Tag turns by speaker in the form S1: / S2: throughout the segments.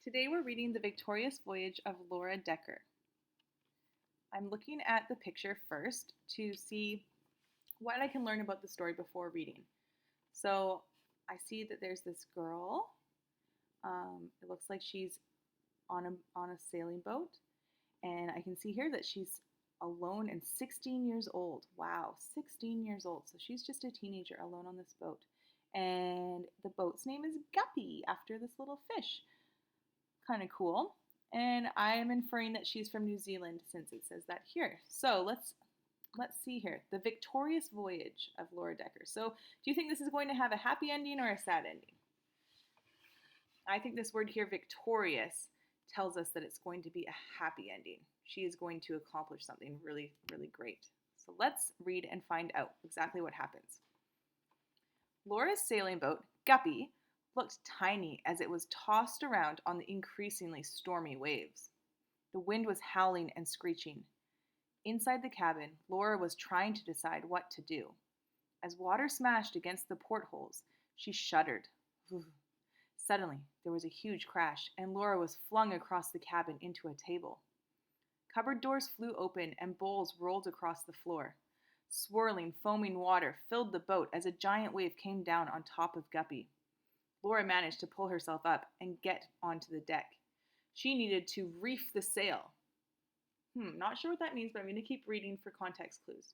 S1: Today we're reading The Victorious Voyage of Laura Dekker. I'm looking at the picture first to see what I can learn about the story before reading. So I see that there's this girl. It looks like she's on a sailing boat, and I can see here that she's alone and 16 years old. Wow, 16 years old. So she's just a teenager alone on this boat. And the boat's name is Guppy, after this little fish. Kind of cool. And I am inferring that she's from New Zealand since it says that here. So let's see here. The Victorious Voyage of Laura Dekker. So do you think this is going to have a happy ending or a sad ending? I think this word here, victorious, tells us that it's going to be a happy ending. She is going to accomplish something really, really great. So let's read and find out exactly what happens. Laura's sailing boat, Guppy, looked tiny as it was tossed around on the increasingly stormy waves. The wind was howling and screeching. Inside the cabin, Laura was trying to decide what to do. As water smashed against the portholes, she shuddered. Suddenly, there was a huge crash, and Laura was flung across the cabin into a table. Cupboard doors flew open, and bowls rolled across the floor. Swirling, foaming water filled the boat as a giant wave came down on top of Guppy. Laura managed to pull herself up and get onto the deck. She needed to reef the sail. Not sure what that means, but I'm going to keep reading for context clues.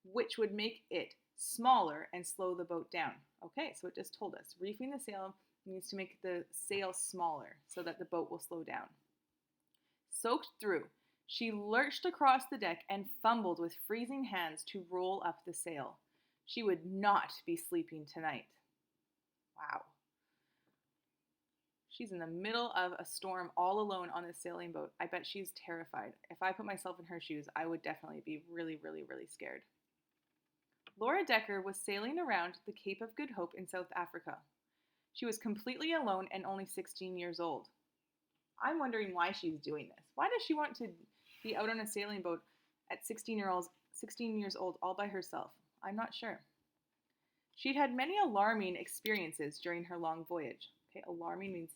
S1: Which would make it smaller and slow the boat down. Okay, so it just told us. Reefing the sail means to make the sail smaller so that the boat will slow down. Soaked through, she lurched across the deck and fumbled with freezing hands to roll up the sail. She would not be sleeping tonight. Wow. She's in the middle of a storm all alone on this sailing boat. I bet she's terrified. If I put myself in her shoes, I would definitely be really, really, really scared. Laura Dekker was sailing around the Cape of Good Hope in South Africa. She was completely alone and only 16 years old. I'm wondering why she's doing this. Why does she want to be out on a sailing boat at 16 years old all by herself? I'm not sure. She'd had many alarming experiences during her long voyage. Okay, alarming means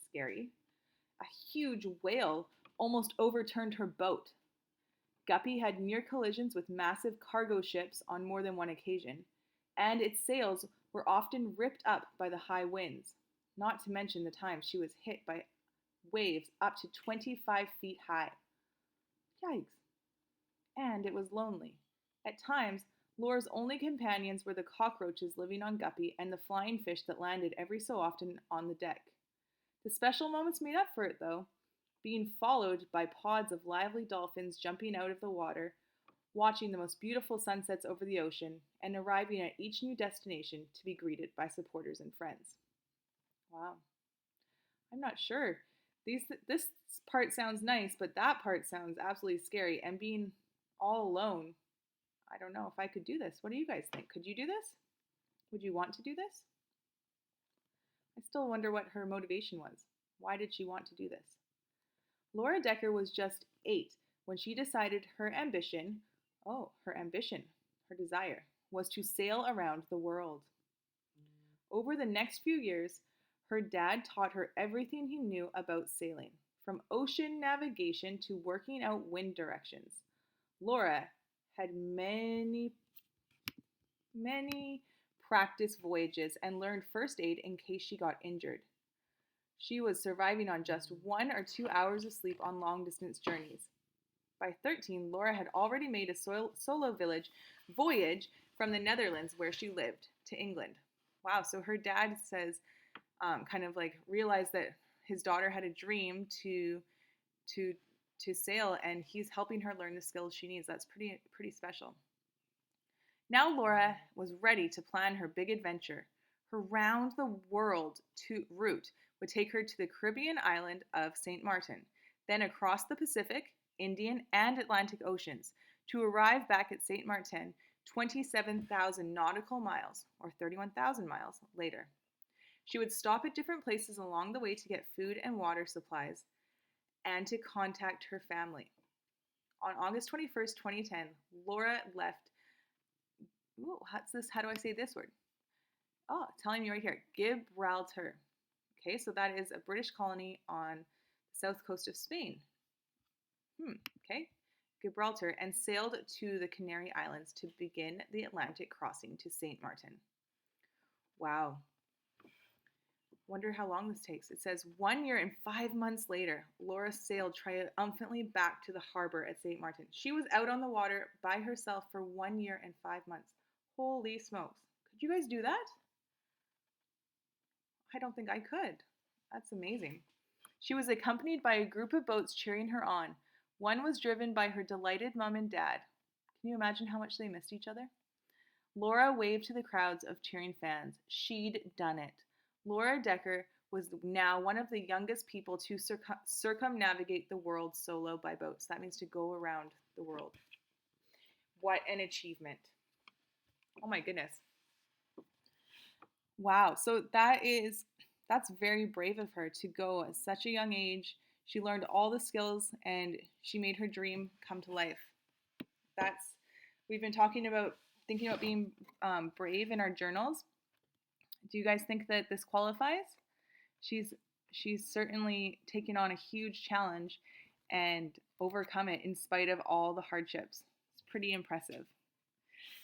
S1: scary. A huge whale almost overturned her boat. Guppy had near collisions with massive cargo ships on more than one occasion, and its sails were often ripped up by the high winds, not to mention the time she was hit by waves up to 25 feet high. Yikes. And it was lonely. At times, Laura's only companions were the cockroaches living on Guppy and the flying fish that landed every so often on the deck. The special moments made up for it, though, being followed by pods of lively dolphins jumping out of the water, watching the most beautiful sunsets over the ocean, and arriving at each new destination to be greeted by supporters and friends. Wow. I'm not sure. This part sounds nice, but that part sounds absolutely scary. And being all alone, I don't know if I could do this. What do you guys think? Could you do this? Would you want to do this? I still wonder what her motivation was. Why did she want to do this? Laura Dekker was just 8 when she decided her desire, was to sail around the world. Over the next few years, her dad taught her everything he knew about sailing, from ocean navigation to working out wind directions. Laura had many practice voyages and learned first aid in case she got injured. She was surviving on just 1 or 2 hours of sleep on long distance journeys. By 13, Laura had already made a solo voyage from the Netherlands, where she lived, to England. Wow, so her dad says, kind of like realized that his daughter had a dream to sail, and he's helping her learn the skills she needs. That's pretty special. Now Laura was ready to plan her big adventure. Her round-the-world route would take her to the Caribbean island of St. Martin, then across the Pacific, Indian, and Atlantic Oceans, to arrive back at St. Martin 27,000 nautical miles, or 31,000 miles, later. She would stop at different places along the way to get food and water supplies and to contact her family. On August 21st, 2010, Laura left. How do I say this word? Oh, telling me right here, Gibraltar. Okay, so that is a British colony on the south coast of Spain. Okay. Gibraltar, and sailed to the Canary Islands to begin the Atlantic crossing to St. Martin. Wow. Wonder how long this takes. It says 1 year and 5 months later, Laura sailed triumphantly back to the harbor at St. Martin. She was out on the water by herself for 1 year and 5 months. Holy smokes. Could you guys do that? I don't think I could. That's amazing. She was accompanied by a group of boats cheering her on. One was driven by her delighted mom and dad. Can you imagine how much they missed each other? Laura waved to the crowds of cheering fans. She'd done it. Laura Dekker was now one of the youngest people to circumnavigate the world solo by boat. So that means to go around the world. What an achievement. Oh my goodness. Wow. So that's very brave of her to go at such a young age. She learned all the skills and she made her dream come to life. We've been thinking about being brave in our journals. Do you guys think that this qualifies? She's certainly taken on a huge challenge and overcome it in spite of all the hardships. It's pretty impressive.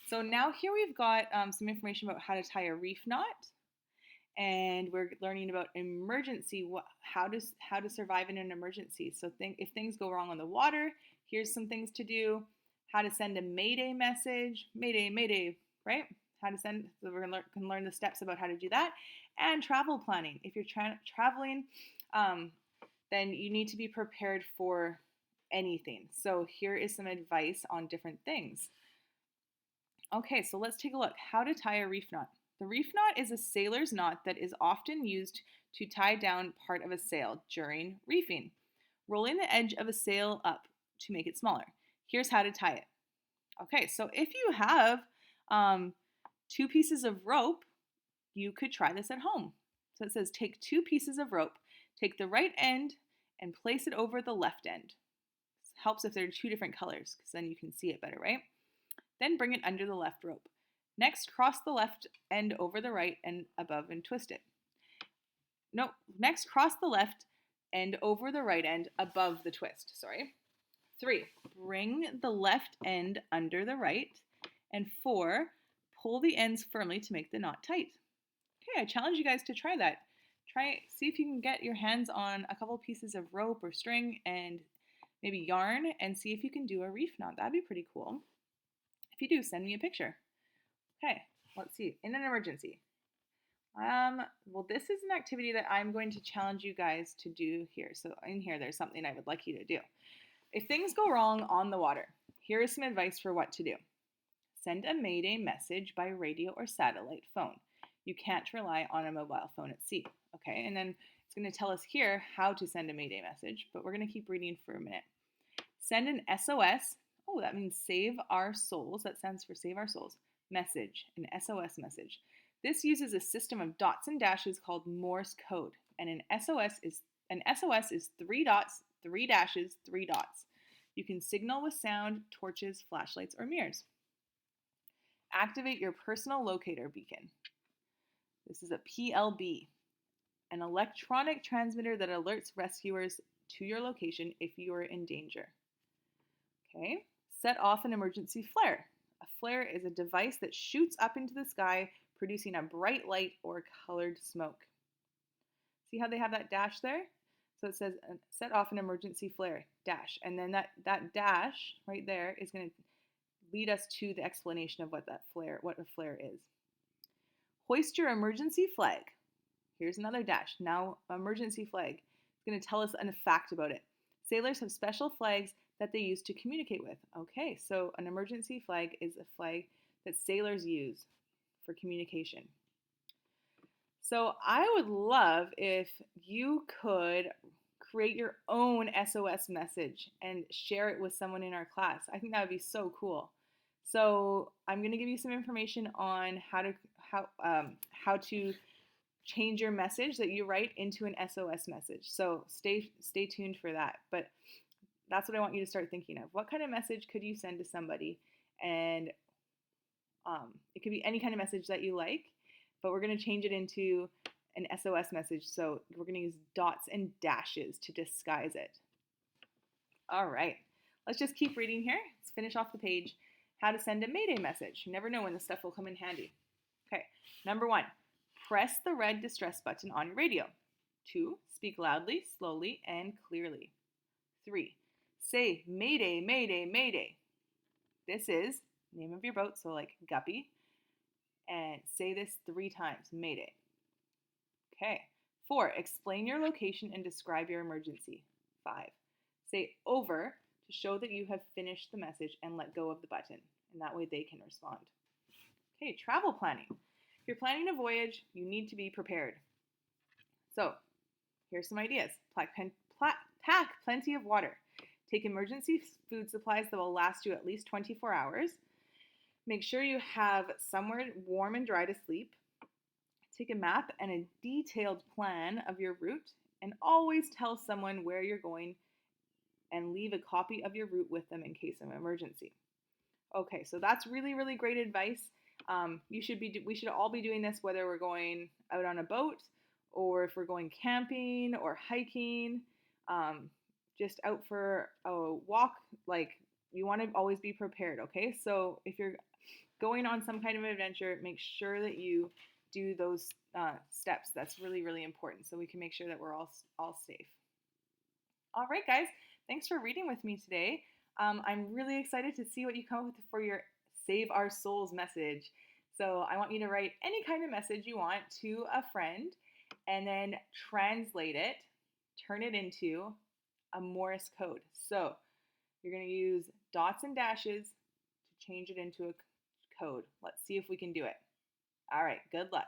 S1: So now here we've got some information about how to tie a reef knot, and we're learning about emergency, how to survive in an emergency. So if things go wrong on the water, here's some things to do. How to send a mayday message, mayday, mayday, right? How to send, so we're going to learn the steps about how to do that. And travel planning. If you're traveling, then you need to be prepared for anything. So here is some advice on different things. Okay, so let's take a look. How to tie a reef knot. The reef knot is a sailor's knot that is often used to tie down part of a sail during reefing, rolling the edge of a sail up to make it smaller. Here's how to tie it. Okay, so if you have 2 pieces of rope, you could try this at home. So it says take 2 pieces of rope, take the right end and place it over the left end. This helps if they're 2 different colors because then you can see it better, right? Then bring it under the left rope. Next, cross the left end over the right and above and twist it. No, next cross the left end over the right end above the twist, 3, bring the left end under the right. And 4, pull the ends firmly to make the knot tight. Okay, I challenge you guys to try that. See if you can get your hands on a couple pieces of rope or string and maybe yarn and see if you can do a reef knot. That'd be pretty cool. If you do, send me a picture. Okay, let's see. In an emergency. Well, this is an activity that I'm going to challenge you guys to do here. So in here, there's something I would like you to do. If things go wrong on the water, here is some advice for what to do. Send a mayday message by radio or satellite phone. You can't rely on a mobile phone at sea. Okay, and then it's going to tell us here how to send a mayday message, but we're going to keep reading for a minute. Send an SOS. Oh, that means save our souls. That stands for save our souls. Message, an SOS message. This uses a system of dots and dashes called Morse code, and an SOS is 3 dots, 3 dashes, 3 dots. You can signal with sound, torches, flashlights, or mirrors. Activate your personal locator beacon. This is a PLB, an electronic transmitter that alerts rescuers to your location if you are in danger. Okay, set off an emergency flare. A flare is a device that shoots up into the sky, producing a bright light or colored smoke. See how they have that dash there? So it says set off an emergency flare, dash. And then that dash right there is going to lead us to the explanation of what a flare is. Hoist your emergency flag. Here's another dash. Now, emergency flag. It's going to tell us a fact about it. Sailors have special flags that they use to communicate with. Okay, so an emergency flag is a flag that sailors use for communication. So I would love if you could create your own SOS message and share it with someone in our class. I think that would be so cool. So I'm going to give you some information on how to change your message that you write into an SOS message. So stay tuned for that. But that's what I want you to start thinking of. What kind of message could you send to somebody? And it could be any kind of message that you like, but we're going to change it into an SOS message, so we're going to use dots and dashes to disguise it. All right, let's just keep reading here. Let's finish off the page. How to send a Mayday message. You never know when this stuff will come in handy. Okay, number 1, press the red distress button on your radio. 2, speak loudly, slowly, and clearly. 3, say Mayday, Mayday, Mayday. This is name of your boat, so like Guppy. And say this 3 times, Mayday. Okay. 4, explain your location and describe your emergency. 5, say over to show that you have finished the message and let go of the button, and that way they can respond. Okay, travel planning. If you're planning a voyage, you need to be prepared. So, here's some ideas. Pack plenty of water. Take emergency food supplies that will last you at least 24 hours. Make sure you have somewhere warm and dry to sleep. Take a map and a detailed plan of your route, and always tell someone where you're going and leave a copy of your route with them in case of emergency. Okay, so that's really, really great advice. We should all be doing this, whether we're going out on a boat or if we're going camping or hiking, just out for a walk. Like, you want to always be prepared, okay? So if you're going on some kind of adventure, make sure that you do those steps. That's really, really important, so we can make sure that we're all safe. All right, guys, thanks for reading with me today. I'm really excited to see what you come up with for your Save Our Souls message. So I want you to write any kind of message you want to a friend and then translate it, turn it into a Morse code. So you're going to use dots and dashes to change it into a code. Let's see if we can do it. All right, good luck.